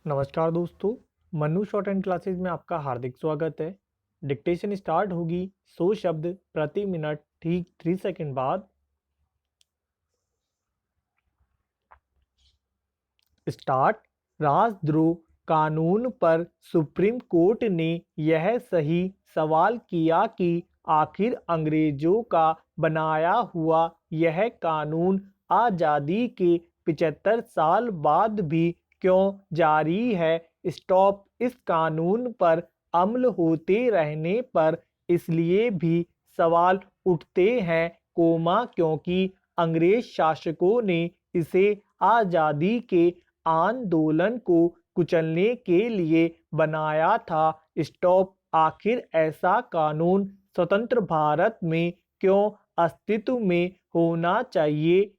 नमस्कार दोस्तों। Mannu short and classes में आपका हार्दिक स्वागत है। डिक्टेशन स्टार्ट होगी 100 शब्द प्रति मिनट ठीक 3 सेकंड बाद। स्टार्ट। राजद्रोह कानून पर सुप्रीम कोर्ट ने यह सही सवाल किया कि आखिर अंग्रेजों का बनाया हुआ यह कानून आज़ादी के 75 साल बाद भी क्यों जारी है। स्टॉप। इस कानून पर अमल होते रहने पर इसलिए भी सवाल उठते हैं क्योंकि अंग्रेज शासकों ने इसे आज़ादी के आंदोलन को कुचलने के लिए बनाया था। स्टॉप। आखिर ऐसा कानून स्वतंत्र भारत में क्यों अस्तित्व में होना चाहिए,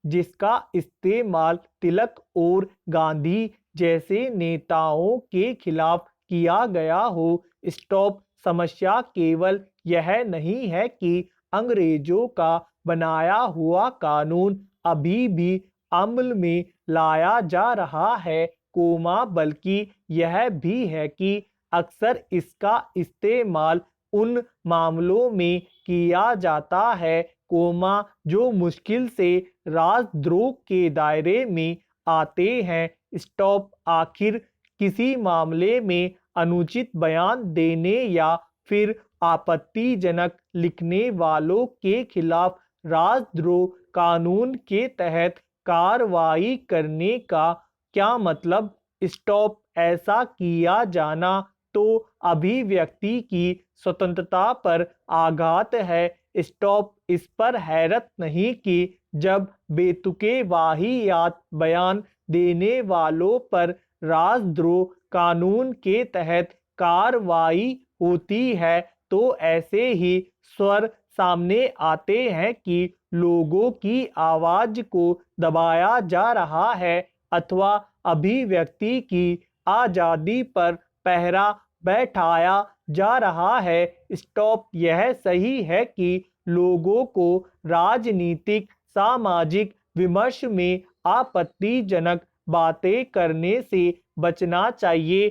जिसका इस्तेमाल तिलक और गांधी जैसे नेताओं के खिलाफ किया गया हो। स्टॉप। समस्या केवल यह नहीं है कि अंग्रेजों का बनाया हुआ कानून अभी भी अमल में लाया जा रहा है, बल्कि यह भी है कि अक्सर इसका इस्तेमाल उन मामलों में किया जाता है, जो मुश्किल से राजद्रोह के दायरे में आते हैं। स्टॉप। आखिर किसी मामले में अनुचित बयान देने या फिर आपत्तिजनक लिखने वालों के खिलाफ राजद्रोह कानून के तहत कार्रवाई करने का क्या मतलब। स्टॉप। ऐसा किया जाना तो अभिव्यक्ति की स्वतंत्रता पर आघात है। स्टॉप। इस पर हैरत नहीं कि जब बेतुके वाहियात बयान देने वालों पर राजद्रोह कानून के तहत कार्रवाई होती है तो ऐसे ही स्वर सामने आते हैं कि लोगों की आवाज को दबाया जा रहा है अथवा अभिव्यक्ति की आजादी पर पहरा बैठाया जा रहा है। स्टॉप। यह सही है कि लोगों को राजनीतिक सामाजिक विमर्श में आपत्तिजनक बातें करने से बचना चाहिए,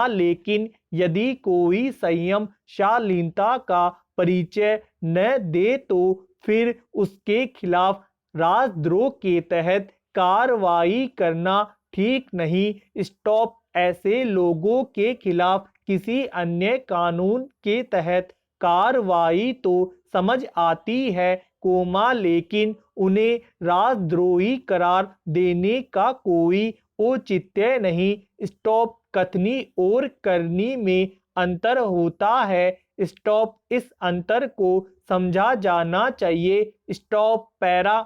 लेकिन यदि कोई संयम शालीनता का परिचय न दे तो फिर उसके खिलाफ राजद्रोह के तहत कार्रवाई करना ठीक नहीं। स्टॉप। ऐसे लोगों के खिलाफ किसी अन्य कानून के तहत कार्रवाई तो समझ आती है, लेकिन उन्हें राजद्रोही करार देने का कोई औचित्य नहीं। स्टॉप। कथनी और करनी में अंतर होता है। स्टॉप। इस अंतर को समझा जाना चाहिए। स्टॉप। पैरा।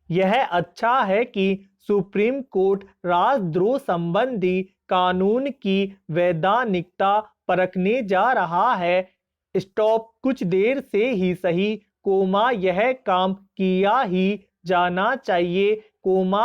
यह अच्छा है कि सुप्रीम कोर्ट राजद्रोह संबंधी कानून की वैधानिकता परखने जा रहा है। स्टॉप। कुछ देर से ही सही, यह काम किया ही जाना चाहिए,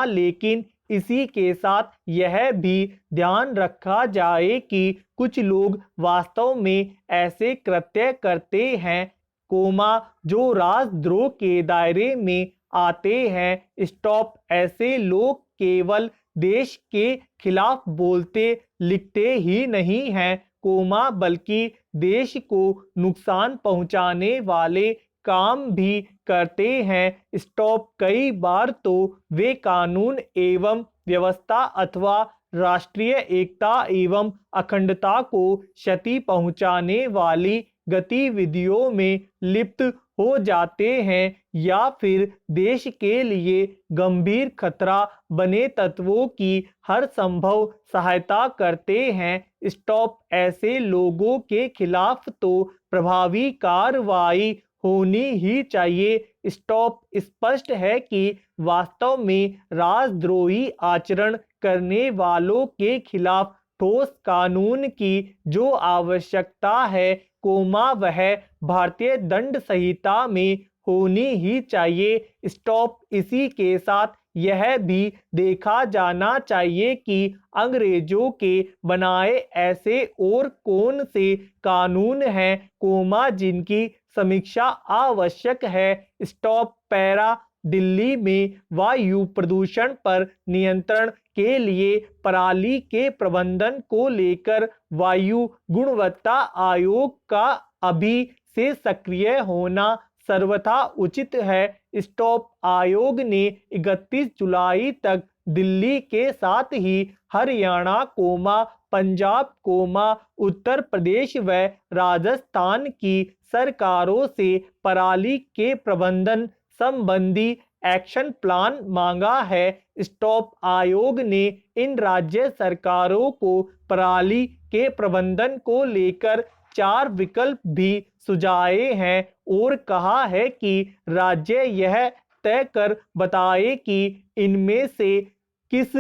लेकिन इसी के साथ यह भी ध्यान रखा जाए कि कुछ लोग वास्तव में ऐसे कृत्य करते हैं, जो राजद्रोह के दायरे में आते हैं। स्टॉप। ऐसे लोग केवल देश के खिलाफ बोलते लिखते ही नहीं हैं, बल्कि देश को नुकसान पहुंचाने वाले काम भी करते हैं। स्टॉप। कई बार तो वे कानून एवं व्यवस्था अथवा राष्ट्रीय एकता एवं अखंडता को क्षति पहुंचाने वाली गतिविधियों में लिप्त हो जाते हैं या फिर देश के लिए गंभीर खतरा बने तत्वों की हर संभव सहायता करते हैं। स्टॉप। ऐसे लोगों के खिलाफ तो प्रभावी कार्रवाई होनी ही चाहिए। स्टॉप। स्पष्ट है कि वास्तव में राजद्रोही आचरण करने वालों के खिलाफ ठोस कानून की जो आवश्यकता है, वह भारतीय दंड संहिता में होनी ही चाहिए। स्टॉप। इसी के साथ यह भी देखा जाना चाहिए कि अंग्रेजों के बनाए ऐसे और कौन से कानून हैं, जिनकी समीक्षा आवश्यक है। स्टॉप। पैरा। दिल्ली में वायु प्रदूषण पर नियंत्रण के लिए पराली के प्रबंधन को लेकर वायु गुणवत्ता आयोग का अभी से सक्रिय होना सर्वथा उचित है। स्टॉप आयोग ने 31 जुलाई तक दिल्ली के साथ ही हरियाणा, पंजाब, उत्तर प्रदेश व राजस्थान की सरकारों से पराली के प्रबंधन संबंधी एक्शन प्लान मांगा है। स्टॉप आयोग ने इन राज्य सरकारों को पराली के प्रबंधन को लेकर 4 विकल्प भी सुझाए हैं और कहा है कि राज्य यह तय कर बताए कि इनमें से किस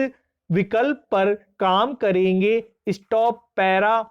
विकल्प पर काम करेंगे। स्टॉप पैरा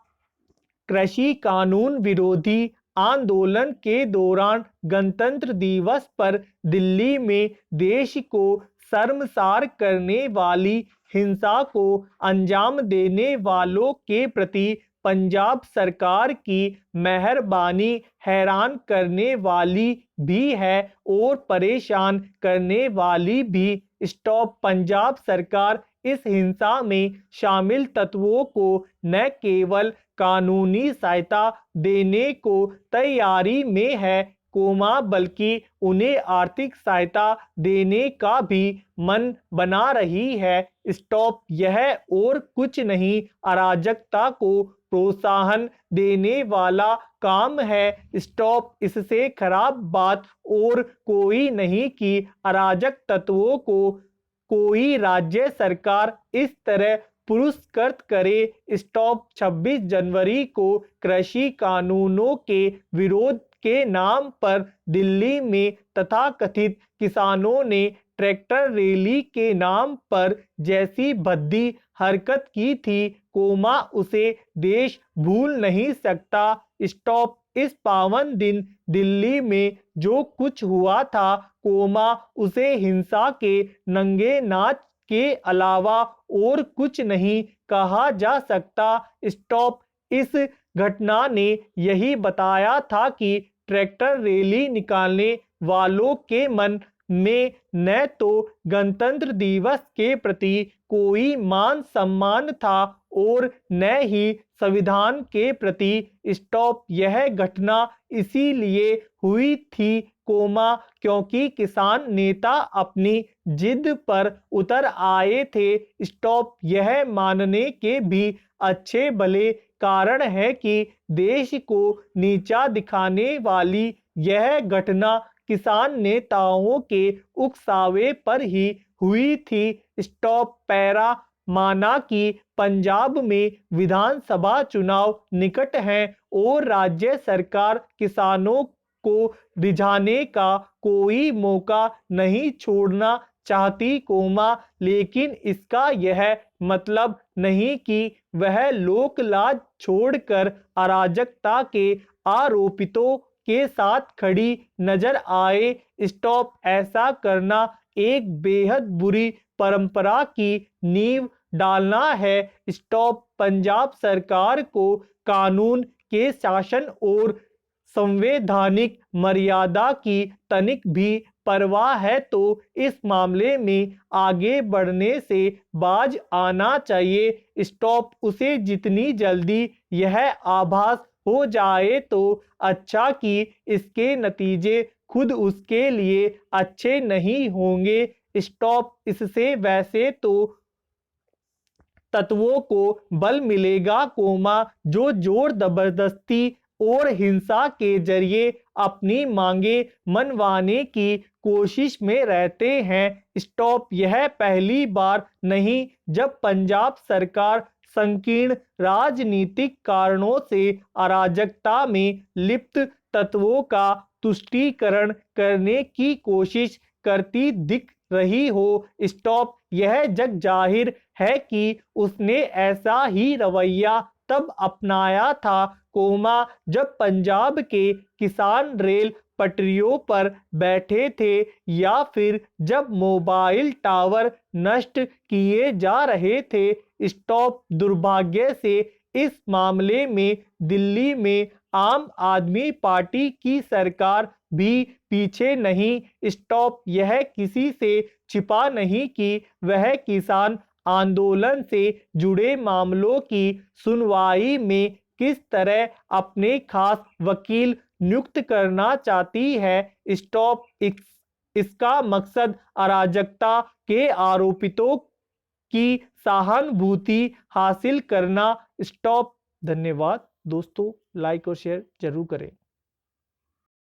कृषि कानून विरोधी आंदोलन के दौरान गणतंत्र दिवस पर दिल्ली में देश को शर्मसार करने वाली हिंसा को अंजाम देने वालों के प्रति पंजाब सरकार की मेहरबानी हैरान करने वाली भी है और परेशान करने वाली भी। स्टॉप पंजाब सरकार इस हिंसा में शामिल तत्वों को न केवल कानूनी सहायता देने को तैयारी में है, बल्कि उन्हें आर्थिक सहायता देने का भी मन बना रही है। स्टॉप यह और कुछ नहीं अराजकता को प्रोत्साहन देने वाला काम है। स्टॉप इससे खराब बात और कोई नहीं कि अराजक तत्वों को कोई राज्य सरकार इस तरह पुरस्कृत करे। स्टॉप 26 जनवरी को कृषि कानूनों के विरोध के नाम पर दिल्ली में तथाकथित किसानों ने ट्रैक्टर रैली के नाम पर जैसी भद्दी हरकत की थी, उसे देश भूल नहीं सकता। स्टॉप इस पावन दिन दिल्ली में जो कुछ हुआ था, उसे हिंसा के नंगे नाच के अलावा और कुछ नहीं कहा जा सकता। स्टॉप इस घटना ने यही बताया था कि ट्रैक्टर रैली निकालने वालों के मन में न तो गणतंत्र दिवस के प्रति कोई मान सम्मान था और न ही संविधान के प्रति। स्टॉप यह घटना इसीलिए हुई थी, क्योंकि किसान नेता अपनी जिद पर उतर आए थे। स्टॉप यह मानने के भी अच्छे भले कारण है कि देश को नीचा दिखाने वाली यह घटना किसान नेताओं के उकसावे पर ही हुई थी। स्टॉप पैरा माना कि पंजाब में विधानसभा चुनाव निकट हैं और राज्य सरकार किसानों को रिझाने का कोई मौका नहीं छोड़ना चाहती, लेकिन इसका यह मतलब नहीं कि वह लोक लाज छोड़कर अराजकता के आरोपितों के साथ खड़ी नजर आए। स्टॉप ऐसा करना एक बेहद बुरी परंपरा की नींव डालना है। स्टॉप पंजाब सरकार को कानून के शासन और संवैधानिक मर्यादा की तनिक भी परवाह है तो इस मामले में आगे बढ़ने से बाज आना चाहिए। स्टॉप उसे जितनी जल्दी यह आभास हो जाए तो अच्छा कि इसके नतीजे खुद उसके लिए अच्छे नहीं होंगे। स्टॉप इससे वैसे तो तत्वों को बल मिलेगा, जो जोर जबरदस्ती और हिंसा के जरिए अपनी मांगे मनवाने की कोशिश में रहते हैं। स्टॉप यह पहली बार नहीं जब पंजाब सरकार संकीर्ण राजनीतिक कारणों से अराजकता में लिप्त तत्वों का तुष्टीकरण करने की कोशिश करती दिख रही हो। स्टॉप यह जग जाहिर है कि उसने ऐसा ही रवैया तब अपनाया था, जब पंजाब के किसान रेल पटरियों पर बैठे थे या फिर जब मोबाइल टावर नष्ट किए जा रहे थे। स्टॉप दुर्भाग्य से इस मामले में दिल्ली में आम आदमी पार्टी की सरकार भी पीछे नहीं। स्टॉप यह किसी से छिपा नहीं कि वह किसान आंदोलन से जुड़े मामलों की सुनवाई में किस तरह अपने खास वकील नियुक्त करना चाहती है। स्टॉप इसका मकसद अराजकता के आरोपितों की सहानुभूति हासिल करना। स्टॉप। धन्यवाद दोस्तों, लाइक और शेयर जरूर करें।